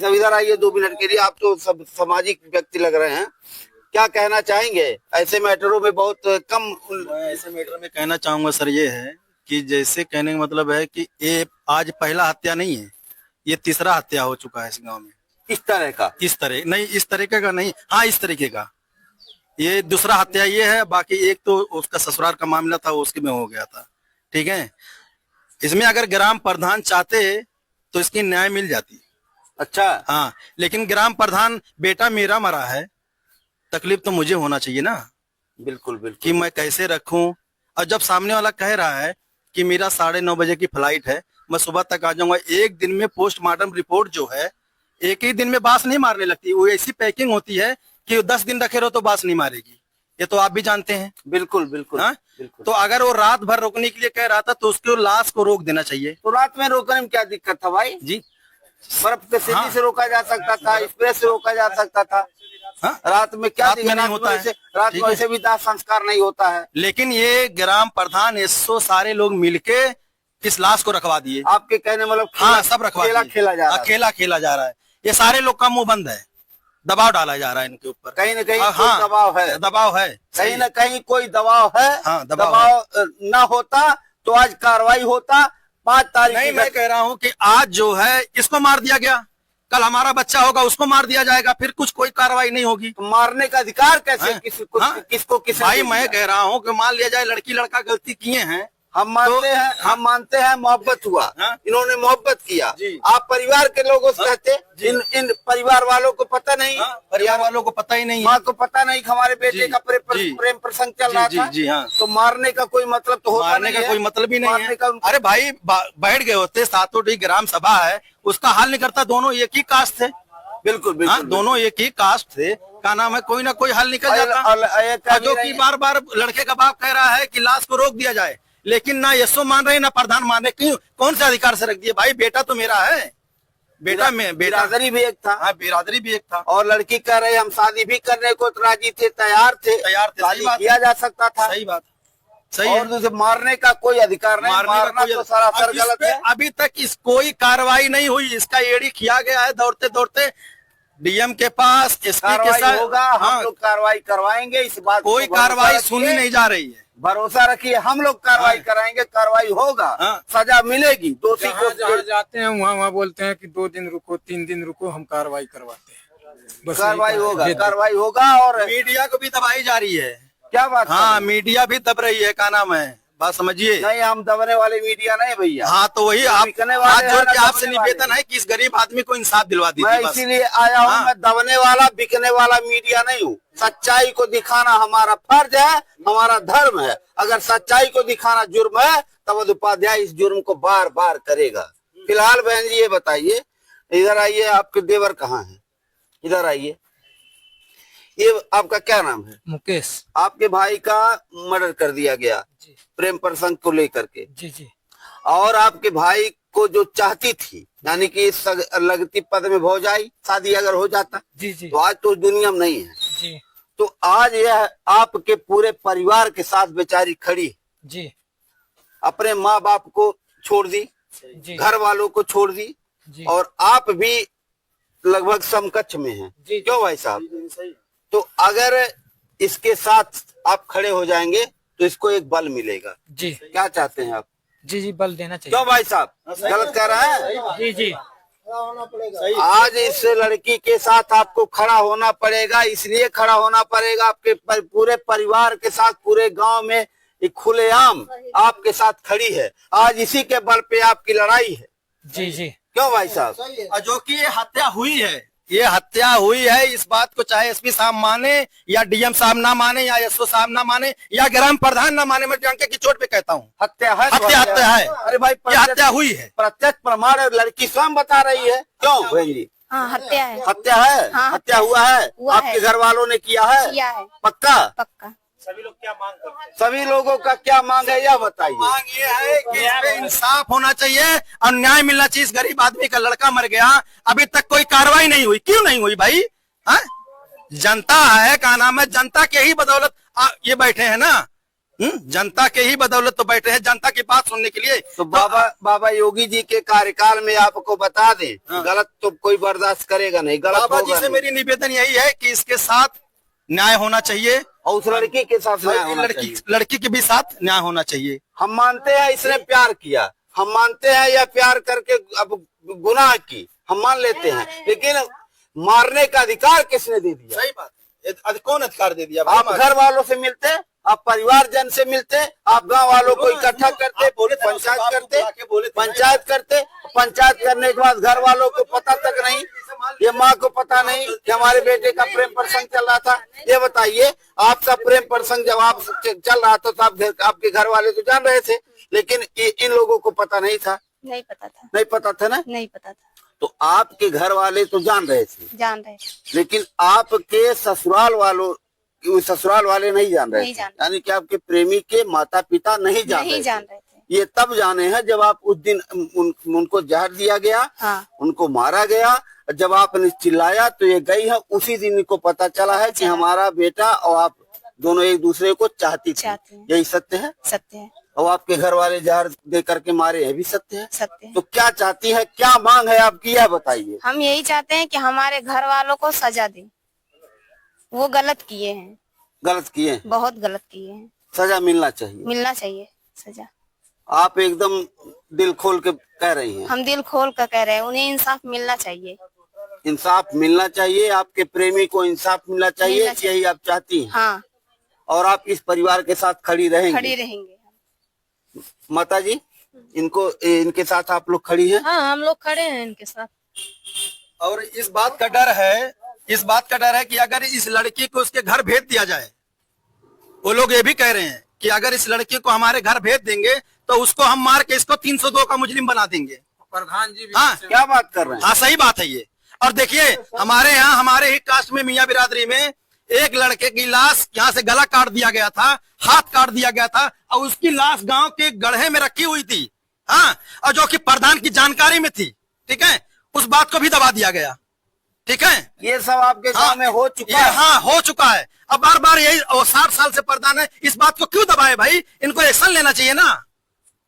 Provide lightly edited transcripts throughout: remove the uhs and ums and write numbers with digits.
साहब इधर आइए 2 मिनट के लिए। आप तो सब सामाजिक व्यक्ति लग रहे हैं, क्या कहना चाहेंगे? ऐसे मैटरों में बहुत कम। मैं ऐसे मैटर में कहना चाहूंगा सर, ये है कि जैसे कहने का मतलब है कि ये आज पहला हत्या नहीं है, ये तीसरा हत्या हो चुका है इस गांव में। इस तरह का? इस तरह नहीं, इस तरीके का नहीं, हाँ इस तरीके का ये दूसरा हत्या ये है। बाकी एक तो उसका ससुराल का मामला था, उसके में हो गया था, ठीक है। इसमें अगर ग्राम प्रधान चाहते तो इसकी न्याय मिल जाती। अच्छा। हाँ, लेकिन ग्राम प्रधान, बेटा मेरा मरा है, तकलीफ तो मुझे होना चाहिए ना। बिल्कुल बिल्कुल। कि मैं कैसे रखूं। और जब सामने वाला कह रहा है कि मेरा 9:30 बजे की फ्लाइट है, मैं सुबह तक आ जाऊंगा, एक दिन में पोस्टमार्टम रिपोर्ट जो है एक ही दिन में बास नहीं मारने लगती, वो ऐसी पैकिंग होती है कि 10 दिन रखे रहो तो बास नहीं मारेगी, ये तो आप भी जानते हैं। बिल्कुल बिल्कुल। हाँ? बिल्कुल। तो अगर वो रात भर रोकने के लिए कह रहा था तो उसको लाश को रोक देना चाहिए। तो रात में रोकने में क्या दिक्कत था भाई जी? बर्फ के सीढ़ी हाँ। से रोका जा सकता था, स्प्रे से रोका जा सकता था। हाँ? रात में क्या रात में नहीं होता है। रात ठीक में है। ऐसे भी दाह संस्कार नहीं होता है। लेकिन ये ग्राम प्रधान 100 सारे लोग मिलके इस लाश को रखवा दिए। आपके कहने मतलब हाँ, सब रखवा खेला दिए। खेला जा रहा है। खेला खेला जा रहा है। ये सारे लोग का मुंह बंद है, दबाव डाला जा रहा है इनके ऊपर। कहीं न कहीं हाँ, कोई दबाव है। दबाव है, कहीं न कहीं कोई दबाव है। हाँ, दबाव दबाव न होता तो आज कार्रवाई होता। 5 तारीख नहीं, मैं कह रहा हूँ कि आज जो है इसको मार दिया गया, कल हमारा बच्चा होगा उसको मार दिया जाएगा, फिर कुछ कोई कार्रवाई नहीं होगी। तो मारने का अधिकार कैसे? हाँ? किसको हाँ? किसको किसने भाई दे मैं दिया? कह रहा हूँ कि मान लिया जाए लड़की लड़का गलती किए हैं, हम मानते हैं, हम मानते हैं मोहब्बत हुआ। हाँ? इन्होंने मोहब्बत किया। जी। आप परिवार के लोगों से हाँ? कहते, जी। इन परिवार वालों को पता नहीं, हाँ? परिवार वालों को पता ही नहीं है। माँ को पता नहीं कि हमारे बेटे जी, का जी। प्रेम प्रसंग चल जी, रहा जी, था। जी, हाँ। तो मारने का कोई मतलब तो होता मारने नहीं का है। कोई मतलब ही नहीं है। मारने का अरे भाई बैठ गए होते, सातों ग्राम सभा है, उसका हल नहीं करता, दोनों एक ही कास्ट थे। बिल्कुल हाँ, बिल्कुल। दोनों एक ही कास्ट थे, का नाम है, कोई ना कोई हल निकल जाता। और जो कि बार बार लड़के का बाप कह रहा है कि लाश को रोक दिया जाए, लेकिन ना यशो मान रहे ना प्रधान मान रहे। क्यों? कौन से अधिकार से रख दिए? भाई बेटा तो मेरा है, बेटा में बिरादरी भी एक था। हाँ, बिरादरी भी एक था। और लड़की कह रहे हम शादी भी करने को राजी थे, तैयार थे। शादी किया जा सकता था। सही बात, सही और दूसरे मारने का कोई अधिकार नहीं। मारना तो सरासर गलत है। अभी तक इस कोई कार्रवाई नहीं हुई, इसका एडी किया गया है दौड़ते दौड़ते डीएम के पास, एसपी के साथ होगा। हाँ, हम लोग कार्रवाई करवाएंगे, इस बात कोई कार्रवाई सुनी नहीं जा रही है। भरोसा रखिए, हम लोग कार्रवाई कराएंगे, कार्रवाई होगा। हाँ। सजा मिलेगी। दोषी को जहाँ जाते हैं वहाँ बोलते हैं कि 2 दिन रुको, 3 दिन रुको, हम कार्रवाई करवाते हैं। बस कार्रवाई होगा, कार्रवाई होगा। और मीडिया को भी दबाई जा रही है। क्या बात? हाँ, मीडिया भी दब रही है, का नाम है, बात समझिए। नहीं, हम दबने वाले मीडिया नहीं भैया। हाँ, तो वही आप बिकने वाले हाथ हैं जोड़ ना, के आपसे दबने वाले। निवेदन है कि इस गरीब आदमी को इंसाफ दिलवा मैं दीजिए बस। इसीलिए आया हूँ। हाँ। मैं दबने वाला बिकने वाला मीडिया नहीं हूँ। सच्चाई को दिखाना हमारा फर्ज है, हमारा धर्म है। अगर सच्चाई को दिखाना जुर्म है तब उपाध्याय इस जुर्म को बार बार करेगा। फिलहाल बहन जी ये बताइए, इधर आइए, आपके देवर कहाँ है? इधर आइए। ये आपका क्या नाम है? मुकेश। आपके भाई का मर्डर कर दिया गया जी। प्रेम प्रसंग को लेकर के। जी जी। और आपके भाई को जो चाहती थी, यानी कि लगती पद में भौजाई, शादी अगर हो जाता जी जी। तो आज तो उस दुनिया में नहीं है। जी तो आज यह आपके पूरे परिवार के साथ बेचारी खड़ी, जी अपने माँ बाप को छोड़ दी, जी घर वालों को छोड़ दी, जी। और आप भी लगभग समकक्ष में हैं। जी। क्यों भाई साहब? तो अगर इसके साथ आप खड़े हो जाएंगे तो इसको एक बल मिलेगा। जी क्या चाहते हैं आप? जी जी, बल देना चाहिए। क्यों भाई साहब, गलत कह रहा है? जी जी। आज इस लड़की के साथ आपको खड़ा होना पड़ेगा। इसलिए खड़ा होना पड़ेगा, आपके पूरे परिवार के साथ, पूरे गांव में एक खुलेआम आपके साथ खड़ी है। आज इसी के बल पे आपकी लड़ाई है। जी जी। क्यों भाई साहब? और जो कि ये हत्या हुई है, ये हत्या हुई है, इस बात को चाहे एसपी साहब माने या डीएम साहब ना माने या एसओ साहब ना माने या ग्राम प्रधान ना माने, मैं डंके की चोट पे कहता हूँ, हत्या है। हत्या हत्या है। अरे भाई, ये हत्या हुई है, प्रत्यक्ष प्रमाण है, लड़की स्वयं बता रही है। क्यों बहन जी? हाँ, हत्या है। हत्या है। हाँ, हत्या हुआ है। हुआ आपके है। घर वालों ने किया है? किया है। पक्का? पक्का। सभी लोगों का क्या मांग है यह बताइए। मांग ये है कि इस पे इंसाफ होना चाहिए और न्याय मिलना चाहिए। इस गरीब आदमी का लड़का मर गया, अभी तक कोई कार्रवाई नहीं हुई। क्यों नहीं हुई भाई? हाँ? जनता है, का नाम है, जनता के ही बदौलत ये बैठे हैं ना। जनता के ही बदौलत तो बैठे हैं, जनता की बात सुनने के लिए। तो बाबा योगी जी के कार्यकाल में आपको बता दें, गलत तो कोई बर्दाश्त करेगा नहीं, गलत बाबा जी होगा से नहीं। मेरी निवेदन यही है कि इसके साथ न्याय होना चाहिए और उस लड़की के साथ न्याय होना चाहिए। लड़की के भी साथ न्याय होना चाहिए। हम मानते हैं इसने प्यार किया, हम मानते हैं या प्यार करके अब गुनाह की, हम मान लेते हैं, लेकिन मारने का अधिकार किसने दे दिया? सही बात है, कौन अधिकार दे दिया? आप घर वालों से मिलते, आप परिवार जन से मिलते, आप गांव वालों को इकट्ठा करते, पंचायत करते, पंचायत करने के बाद घर वालों को पता तक नहीं, ये माँ को पता नहीं कि हमारे बेटे का प्रेम प्रसंग चल रहा था। ये बताइए, आपका प्रेम प्रसंग जब आप चल रहा था तो आपके घर वाले तो जान रहे थे, लेकिन इन लोगों को पता नहीं था। नहीं पता था। नहीं पता था ना? नहीं पता था। तो आपके घर वाले तो जान रहे थे, लेकिन आपके ससुराल वाले नहीं जान रहे थे, यानी कि आपके प्रेमी के माता पिता नहीं जान रहे थे। ये तब जाने हैं जब आप उस दिन उनको जहर दिया गया, हाँ। उनको मारा गया। जब आपने चिल्लाया तो ये गई है, उसी दिन इनको पता चला है कि हमारा बेटा और आप दोनों एक दूसरे को चाहती थी। यही सत्य है। सत्य है। और आपके घर वाले जहर दे करके मारे हैं, भी सत्य है। सत्य है। तो क्या चाहती है, क्या मांग है आपकी, यह बताइए। हम यही चाहते हैं कि हमारे घर वालों को सजा दें, वो गलत किए हैं। गलत किए हैं, बहुत गलत किए हैं। सजा मिलना चाहिए। मिलना चाहिए सजा। आप एकदम दिल खोल के कह रही हैं। हम दिल खोल कर कह रहे हैं, उन्हें इंसाफ मिलना चाहिए। इंसाफ मिलना चाहिए, आपके प्रेमी को इंसाफ मिलना चाहिए, यही आप चाहती हैं। हाँ। और आप इस परिवार के साथ खड़ी रहेंगे। माता जी, इनके साथ आप लोग खड़ी हैं? हाँ, हम लोग खड़े हैं इनके साथ। और इस बात का डर है कि अगर इस लड़की को उसके घर भेज दिया जाए, वो लोग ये भी कह रहे हैं कि अगर इस लड़की को हमारे घर भेज देंगे तो उसको हम मार के इसको 302 का मुजरिम बना देंगे। प्रधान जी भी हाँ, क्या बात कर रहे हैं? हाँ, सही बात है ये। और देखिए, हमारे यहाँ हमारे ही कास्ट में मियाँ बिरादरी में एक लड़के की लाश यहाँ से गला काट दिया गया था, हाथ काट दिया गया था, और उसकी लाश गांव के गड्ढे में रखी हुई थी। हाँ, और जो कि प्रधान की जानकारी में थी। ठीक है, उस बात को भी दबा दिया गया। ठीक है, ये सब आपके गांव में हो चुका है। हाँ, हो चुका है। अब बार बार यही 60 साल से प्रधान है, इस बात को क्यों दबाए भाई? इनको एक्शन लेना चाहिए ना।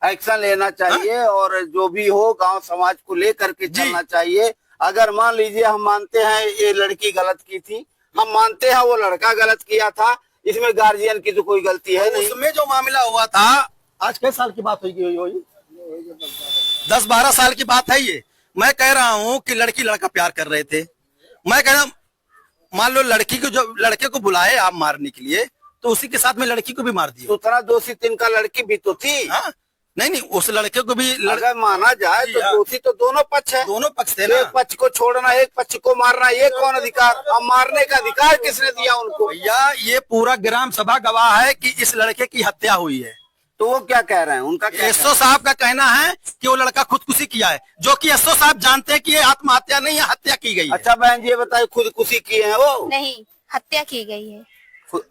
एक्शन लेना चाहिए। और जो भी हो गांव समाज को लेकर के चलना चाहिए। अगर मान लीजिए हम मानते हैं ये लड़की गलत की थी, हम मानते हैं वो लड़का गलत किया था, इसमें गार्जियन की तो कोई गलती है नहीं। उसमें जो मामला हुआ था, आज किस साल की बात होगी? 10-12 साल की बात है ये। मैं कह रहा हूँ कि लड़की लड़का प्यार कर रहे थे। मैं कह रहा हूँ, मान लो लड़के को बुलाए आप मारने के लिए, तो उसी के साथ में लड़की को भी मार दिया। उतना दोषी तिनका लड़की भी तो थी। हाँ? नहीं, उस लड़के को भी अगर माना जाए तो दोषी तो दोनों पक्ष है। दोनों पक्ष थे ना। एक पक्ष को छोड़ना, एक पक्ष को मारना, ये कौन अधिकार? अब मारने का अधिकार किसने दिया उनको? भैया, ये पूरा ग्राम सभा गवाह है कि इस लड़के की हत्या हुई है। तो वो क्या कह रहे हैं? उनका एसओ साहब का कहना है कि वो लड़का खुदकुशी किया है, जो कि एसओ साहब जानते हैं कि ये आत्महत्या नहीं है, हत्या की गई है। अच्छा बहन जी, ये बताइए, खुदकुशी किए हैं वो? नहीं, हत्या की गई है।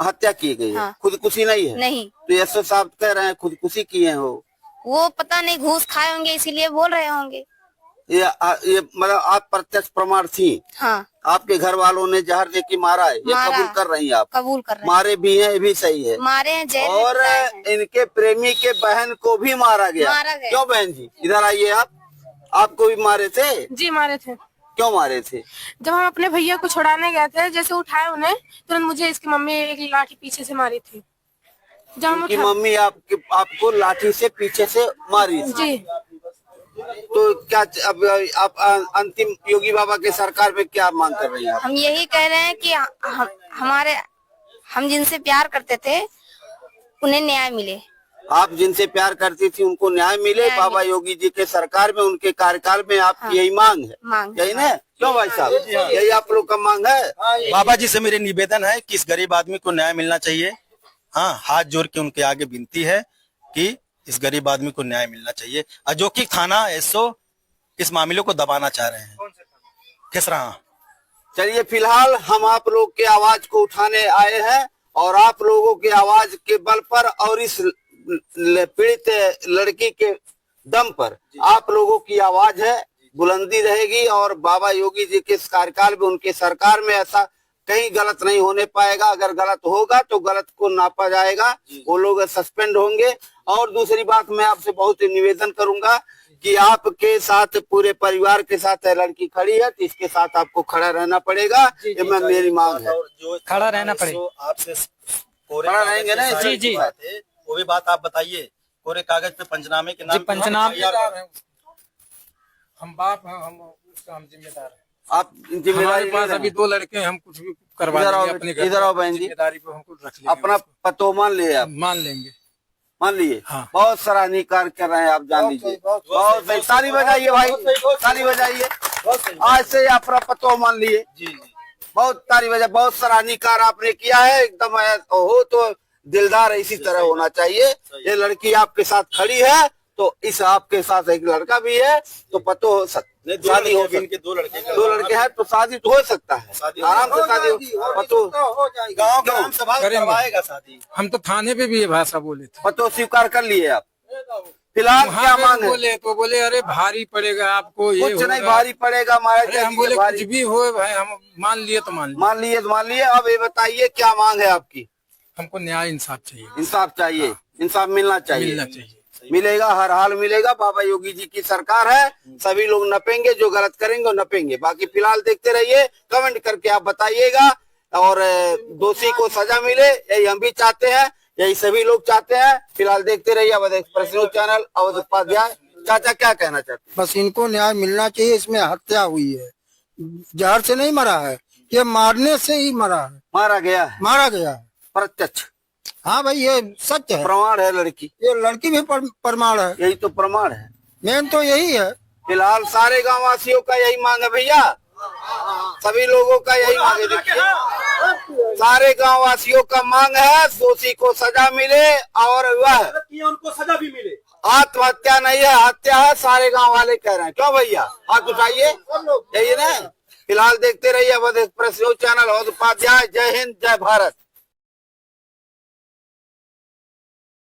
हत्या की गई है। हाँ। खुदकुशी नहीं है? नहीं। तो एसओ साहब कह रहे हैं खुदकुशी किए हैं वो पता नहीं घूस खाए होंगे, इसीलिए बोल रहे होंगे। ये मतलब आप प्रत्यक्ष प्रमाण थी? हाँ। आपके घर वालों ने जहर दे के मारा है, ये कबूल कर रही हैं आप? कबूल कर रहे हैं। मारे भी हैं, ये भी सही है। मारे हैं, जेल में और इनके प्रेमी के बहन को भी मारा गया। क्यों बहन जी, इधर आइए आप। आपको भी मारे थे? जी, मारे थे। क्यों मारे थे? जब हम अपने भैया को छुड़ाने गए थे, जैसे उठाए उन्हें, तुरंत मुझे इसकी मम्मी एक लाठी पीछे से मारी थी। जब हम उनकी मम्मी आपको लाठी से पीछे से मारी थी? जी। तो क्या अब आप अंतिम योगी बाबा के सरकार में क्या मांग कर रही हैं? हम यही कह रहे हैं कि हम जिनसे प्यार करते थे उन्हें न्याय मिले। आप जिनसे प्यार करती थी उनको न्याय मिले। बाबा योगी जी के सरकार में, उनके कार्यकाल में आपकी यही मांग है? यही ना? क्यों भाई साहब, यही आप लोग का मांग है? बाबा जी से मेरे निवेदन है कि इस गरीब आदमी को न्याय मिलना चाहिए। हाँ, हाथ जोड़ के उनके आगे विनती है कि इस गरीब आदमी को न्याय मिलना चाहिए। और जो कि थाना एसओ इस मामले को दबाना चाह रहे हैं, खिसरा। चलिए, फिलहाल हम आप लोग के आवाज को उठाने आए हैं, और आप लोगों के आवाज के बल पर और इस पीड़ित लड़की के दम पर आप लोगों की आवाज है, बुलंदी रहेगी। और बाबा योगी जी के कार्यकाल में, उनके सरकार में ऐसा कहीं गलत नहीं होने पाएगा। अगर गलत होगा तो गलत को नापा जाएगा, वो लोग सस्पेंड होंगे। और दूसरी बात मैं आपसे बहुत निवेदन करूंगा कि आपके साथ पूरे परिवार के साथ लड़की खड़ी है तो इसके साथ आपको खड़ा रहना पड़ेगा। ये मैं मेरी मांग है। जो खड़ा रहना पड़ेगा। तो आपसे कोरे खड़ा कागज रहेंगे ना, पे सारी जी। बात है, वो भी बात आप बताइए। कोरे कागज पे पंचनामे के नाम पे पंचनामे जिम्मेदार हैं। हम बाप हैं, हम उसका हम जिम्मेदार हैं। आप हमारे जिम्मेदारी पास ले अभी लें। 2 लड़के हैं, हम कुछ भी करवा इधर आओ, लेंगे अपने घर इधर आओ में। बहन जी। जिम्मेदारी पे हमको रख लेंगे, अपना पतो मान लिए आप, मान लेंगे। मान लिए। हाँ। बहुत सराहनीय कार्य कर रहे हैं आप, जान लीजिए। बहुत सही, ताली बजाइए भाई, ताली बजाइए। आज से आप अपना पतो मान लिए। जी जी बहुत ताली बजा, बहुत सराहनीय कार्य आपने किया है। एकदम हो तो दिलदार इसी तरह होना चाहिए। ये लड़की आपके साथ खड़ी है तो इस आपके साथ एक लड़का भी है तो पतो शादी हो सकती इनके 2 लड़के हैं। 2 लड़के हैं तो शादी तो हो सकता है, आराम से शादी पतो गाँव ग्राम सभा करेंगे। करवाएगा शादी। हम तो थाने पे भी ये भाषा बोले थे। पतो स्वीकार कर लिए आप। फिलहाल क्या वहाँ पे मांग है? बोले तो बोले अरे भारी पड़ेगा आपको, ये कुछ नहीं होगा। भारी पड़ेगा हमारे अरे हम बोले कुछ भी हो भाई, हम मान लिए तो मान लिए। मान लिए तो मान लिए। अब ये बताइए क्या मांग है आपकी? हमको न्याय इंसाफ चाहिए, इंसाफ चाहिए, इंसाफ मिलना चाहिए। मिलना चाहिए। मिलेगा, हर हाल मिलेगा। बाबा योगी जी की सरकार है, सभी लोग नपेंगे, जो गलत करेंगे वो नपेंगे। बाकी फिलहाल देखते रहिए, कमेंट करके आप बताइएगा और दोषी को सजा मिले, यही हम भी चाहते हैं, यही सभी लोग चाहते हैं। फिलहाल देखते रहिए Awadh express news channel, Awadh Upadhyay. चाचा क्या कहना चाहते हैं? बस इनको न्याय मिलना चाहिए। इसमें हत्या हुई है, जहर से नहीं मरा है, ये मारने से ही मरा है, मारा गया है, मारा गया है। प्रत्यक्ष हाँ भाई, ये सच है। प्रमाण है। लड़की, ये लड़की भी प्रमाण है। यही तो प्रमाण है। मेन तो यही है। फिलहाल सारे गांव वासियों का यही मांग है भैया, सभी लोगों का यही मांग है। देखिए, सारे गांव वासियों का मांग है दोषी को सजा मिले और वह उनको सजा भी मिले। आत्महत्या नहीं है, हत्या है। सारे गांव वाले कह रहे हैं। क्यों भैया, हाथ उठाइए, यही ना। फिलहाल देखते रहिए Awadh express news channel, Awadh Upadhyay. जय हिंद, जय भारत।